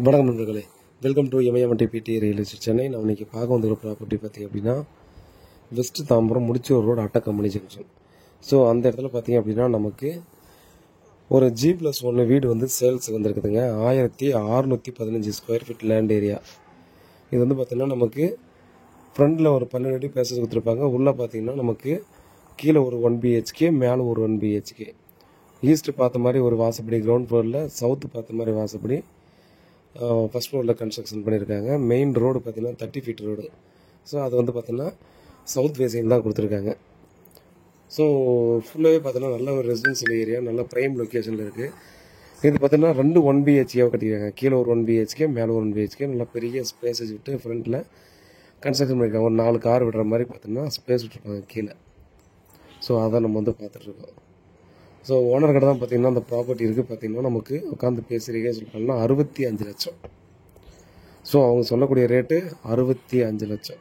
வணக்கம் நண்பர்களே, welcome to MIMTPT real estate Chennai. நான் இன்றைக்கி பார்க்க வந்துள்ள ப்ராப்பர்ட்டி பார்த்திங்க அப்படின்னா வெஸ்ட் தாம்பரம் முடிச்சூர் ரோடு அட்டா கம்பெனி ஜங்ஷன். ஸோ அந்த இடத்துல பார்த்திங்க அப்படின்னா நமக்கு ஒரு G+1 வீடு வந்து சேல்ஸுக்கு வந்துருக்குதுங்க. 1615 ஸ்கொயர் ஃபீட் லேண்ட் ஏரியா. இது வந்து பார்த்திங்கன்னா நமக்கு ஃப்ரண்டில் ஒரு 12 அடி பேசஸ் கொடுத்துருப்பாங்க. உள்ளே பார்த்திங்கன்னா நமக்கு கீழே ஒரு 1 BHK, மேலே ஒரு 1 BHK. ஈஸ்ட்டு பார்த்த மாதிரி ஒரு வாசப்படி, கிரவுண்ட் ஃப்ளோரில் சவுத்து பார்த்த மாதிரி வாசப்படி, ஃபஸ்ட் ஃப்ளோரில் கன்ஸ்ட்ரக்ஷன் பண்ணியிருக்காங்க. மெயின் ரோடு பார்த்திங்கன்னா 30 ஃபீட் ரோடு. ஸோ அது வந்து பார்த்திங்கன்னா சவுத் ஃபேஸிங் தான் கொடுத்துருக்காங்க. ஸோ ஃபுல்லாகவே பார்த்தீங்கன்னா நல்ல ஒரு ரெசிடென்சியல் ஏரியா, நல்ல ப்ரைம் லொக்கேஷனில் இருக்குது. இது பார்த்திங்கன்னா 2 1 BHK கட்டியிருக்காங்க. கீழே ஒரு 1 BHK, மேலே ஒரு 1 BHK. நல்லா பெரிய ஸ்பேஸஸ் விட்டு ஃப்ரண்ட்டில் கன்ஸ்ட்ரக்ஷன் பண்ணியிருக்காங்க. ஒரு 4 கார் விடுற மாதிரி பார்த்திங்கன்னா ஸ்பேஸ் விட்டுருக்காங்க கீழே. ஸோ அதான் நம்ம வந்து பார்த்துட்ருக்கோம். ஸோ ஓனர் கடை தான் பார்த்திங்கன்னா அந்த ப்ராப்பர்ட்டி இருக்குது. பார்த்திங்கன்னா நமக்கு உட்காந்து பேசுகிறீங்க சொல்லிட்டாங்கன்னா 65 லட்சம். ஸோ அவங்க சொல்லக்கூடிய ரேட்டு 65 லட்சம்.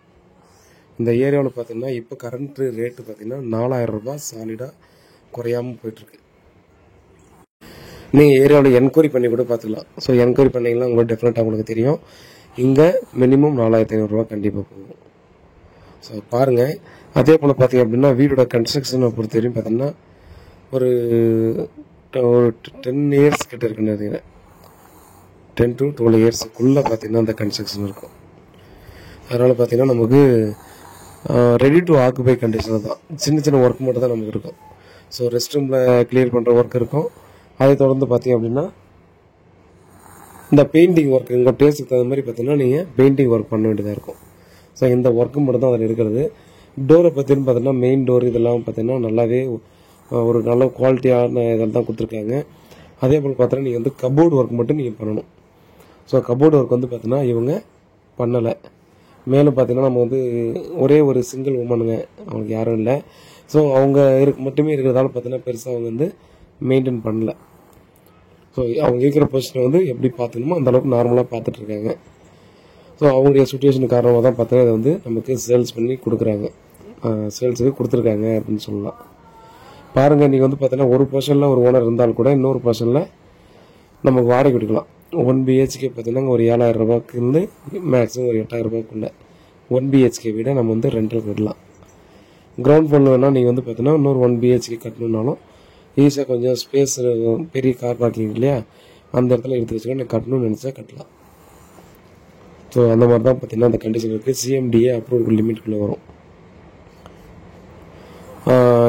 இந்த ஏரியாவில் பார்த்திங்கன்னா இப்போ கரண்ட் ரேட்டு பார்த்திங்கன்னா 4000 ரூபாய் சாலிடாக குறையாமல் போயிட்டுருக்கு. நீங்கள் ஏரியாவில் என்கொயரி பண்ணி கூட பார்த்துக்கலாம். ஸோ என்கொயரி பண்ணிங்கன்னா உங்களுக்கு டெஃபினட்டாக உங்களுக்கு தெரியும். இங்கே மினிமம் 4500 ரூபா கண்டிப்பாக போகும். ஸோ பாருங்கள். அதே போல் பார்த்திங்க அப்படின்னா வீடோட கன்ஸ்ட்ரக்ஷனை பொறுத்த வரையும் பார்த்திங்கன்னா ஒரு 10 இயர்ஸ் கிட்ட இருக்குன்னு நினைக்கிறேன். 10 to 12 இயர்ஸுக்குள்ளே பார்த்திங்கன்னா அந்த கன்ஸ்ட்ரக்ஷன் இருக்கும். அதனால் பார்த்திங்கன்னா நமக்கு ரெடி டு ஆக்குபை கண்டிஷனில் தான். சின்ன சின்ன ஒர்க் மட்டும் தான் நமக்கு இருக்கும். ஸோ ரெஸ்ட் ரூமில் கிளியர் பண்ணுற ஒர்க் இருக்கும். அதை தொடர்ந்து பார்த்திங்க அப்படின்னா இந்த பெயிண்டிங் ஒர்க் உங்கள் டேஸ்ட்டுக்கு தகுந்த மாதிரி பார்த்திங்கன்னா நீங்கள் பெயிண்டிங் ஒர்க் பண்ண வேண்டியதாக இருக்கும். ஸோ இந்த ஒர்க்கு மட்டும் தான் அதில் இருக்கிறது. டோரை பற்றின்னு பார்த்தீங்கன்னா மெயின் டோர் இதெல்லாம் பார்த்திங்கன்னா நல்லாவே ஒரு நல்ல குவாலிட்டியான இதெல்லாம் தான் கொடுத்துருக்காங்க. அதே போல் பார்த்தீங்கன்னா நீங்கள் வந்து கபோர்டு ஒர்க் மட்டும் நீங்கள் பண்ணணும். ஸோ கபோர்டு ஒர்க் வந்து பார்த்தீங்கன்னா இவங்க பண்ணலை. மேலும் பார்த்தீங்கன்னா நம்ம வந்து ஒரே ஒரு சிங்கிள் உமனுங்க, அவங்களுக்கு யாரும் இல்லை. ஸோ அவங்க மட்டுமே இருக்கிறதால பார்த்தீங்கன்னா பெருசாக அவங்க வந்து மெயின்டைன் பண்ணல. ஸோ அவங்க இருக்கிற பொசிஷனை வந்து எப்படி பார்த்துக்கணுமோ அந்தளவுக்கு நார்மலாக பார்த்துட்ருக்காங்க. ஸோ அவங்களுடைய சுச்சுவேஷன் காரணமாக தான் பார்த்தீங்கன்னா இதை வந்து நமக்கு சேல்ஸ் பண்ணி கொடுக்குறாங்க, சேல்ஸுக்கு கொடுத்துருக்காங்க அப்படின்னு சொல்லலாம். பாருங்கள், நீங்கள் வந்து பார்த்தீங்கன்னா ஒரு பர்சனில் ஒரு ஓனர் இருந்தால் கூட இன்னொரு பர்சனில் நமக்கு வாடகை கொடுக்கலாம். 1 BHK பார்த்தீங்கன்னா ஒரு 7000 ரூபாய்க்குலேருந்து மேக்ஸிமம் ஒரு 8000 ரூபாய்க்குள்ள 1 BHK வீடை நம்ம வந்து ரெண்டல் கட்டலாம். கிரவுண்ட் ஃப்ளோர் வேணால் நீங்கள் வந்து பார்த்தீங்கன்னா இன்னொரு 1 BHK கட்டணுன்னாலும் ஈஸியாக கொஞ்சம் ஸ்பேஸ், பெரிய கார் பார்க்கிங் இல்லையா, அந்த இடத்துல எடுத்து வச்சுக்கலாம். நீங்கள் கட்டணும்னு நினச்சா கட்டலாம். ஸோ அந்த மாதிரி தான் பார்த்தீங்கன்னா அந்த கண்டிஷன் இருக்குது. CMDA அப்ரூவல் லிமிட்குள்ளே வரும்.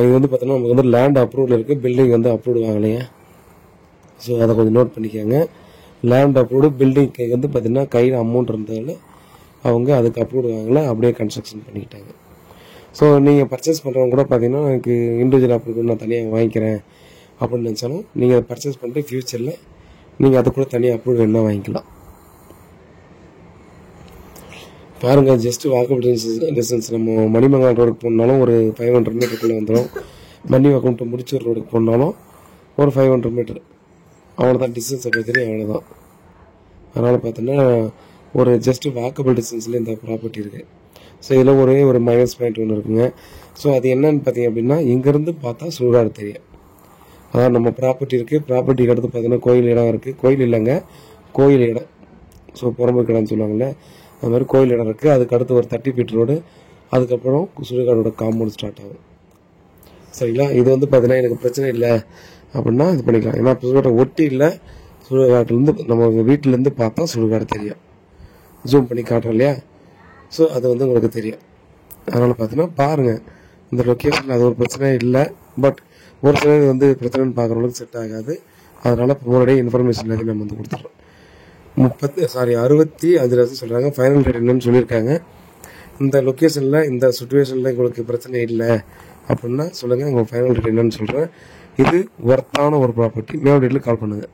இது வந்து பார்த்தீங்கன்னா நமக்கு வந்து லேண்ட் அப்ரூவல் இருக்குது, பில்டிங் வந்து அப்ரூவ் வாங்கலைங்க. ஸோ அதை கொஞ்சம் நோட் பண்ணிக்கோங்க. லேண்ட் அப்ரூவ்டு, பில்டிங்க்கு வந்து பார்த்திங்கன்னா கையில் அமௌண்ட் இருந்ததால் அவங்க அதுக்கு அப்ரூவ் வாங்கலை, அப்படியே கன்ஸ்ட்ரக்ஷன் பண்ணிக்கிட்டாங்க. ஸோ நீங்கள் பர்ச்சேஸ் பண்ணுறவங்க கூட பார்த்திங்கன்னா எனக்கு இண்டிவிஜுவல் அப்ரூவல் நான் தனியாக வாங்கிக்கிறேன் அப்படின்னு நினச்சாலும் நீங்கள் அதை பர்ச்சேஸ் பண்ணிட்டு ஃப்யூச்சரில் நீங்கள் அது கூட தனியாக அப்ரூவல் வேணா வாங்கிக்கலாம். பாருங்கள், ஜஸ்ட்டு வாக்கபிள் டிஸ்டன்ஸ். நம்ம மணிமங்கலம் ரோடுக்கு போனாலும் ஒரு 500 மீட்டருக்குள்ளே வந்துடும். மணிவாக்கம் டு முடிச்சூர் ரோடுக்கு போனாலும் ஒரு 500 மீட்டர், அவ்வளோதான் டிஸ்டன்ஸ். அப்படி தெரியும், அவ்வளோதான். அதனால் பார்த்தீங்கன்னா ஒரு ஜஸ்ட்டு வாக்கபிள் டிஸ்டன்ஸில் இந்த ப்ராப்பர்ட்டி இருக்குது. ஸோ இதில் ஒரே ஒரு மைனஸ் பாயிண்ட் ஒன்று இருக்குங்க. ஸோ அது என்னன்னு பார்த்தீங்க அப்படின்னா இங்கேருந்து பார்த்தா சுடுகாடு தெரியும். அதான் நம்ம ப்ராப்பர்ட்டி இருக்குது. ப்ராப்பர்ட்டிக்கு அடுத்து பார்த்தீங்கன்னா கோயில் இடம் இருக்குது. கோயில் இல்லைங்க, கோயில் இடம். ஸோ புறம்பு இடம்னு சொல்லுவாங்கள்ல, அது மாதிரி கோயில் இடம் இருக்குது. அதுக்கு அடுத்து ஒரு 30 ஃபீட் ரோடு, அதுக்கப்புறம் சுடுகாடோட காம்பவுண்ட் ஸ்டார்ட் ஆகும். சரிங்களா? இது வந்து பார்த்தீங்கன்னா எனக்கு பிரச்சனை இல்லை அப்படின்னா இது பண்ணிக்கலாம். ஏன்னா சுடுகாட்டை ஒட்டி இல்லை, சுடுகாட்டிலேருந்து நம்ம வீட்டிலேருந்து பார்த்தா சுடுகாடு தெரியும். ஜூம் பண்ணி காட்டுறோம் இல்லையா? ஸோ அது வந்து உங்களுக்கு தெரியும். அதனால் பார்த்தீங்கன்னா பாருங்கள், இந்த லொக்கேஷனில் அது ஒரு பிரச்சனை இல்லை. பட் ஒரு சிலர் வந்து பிரச்சனைன்னு பார்க்குறவங்களுக்கு செட் ஆகாது. அதனால் முன்னாடியே இன்ஃபர்மேஷன் எல்லாத்தையும் நம்ம வந்து கொடுத்துட்றோம். 65 லட்சம் சொல்கிறாங்க. ஃபைனல் ரேட் என்னன்னு சொல்லியிருக்காங்க. இந்த லொக்கேஷனில் இந்த சுச்சுவேஷனில் உங்களுக்கு பிரச்சனை இல்லை அப்படின்னா சொல்லுங்கள், உங்கள் ஃபைனல் ரேட் என்னன்னு சொல்கிறேன். இது ஒர்த்தான ஒரு ப்ராப்பர்ட்டி. மேல் டேட்டில் கால் பண்ணுங்கள்.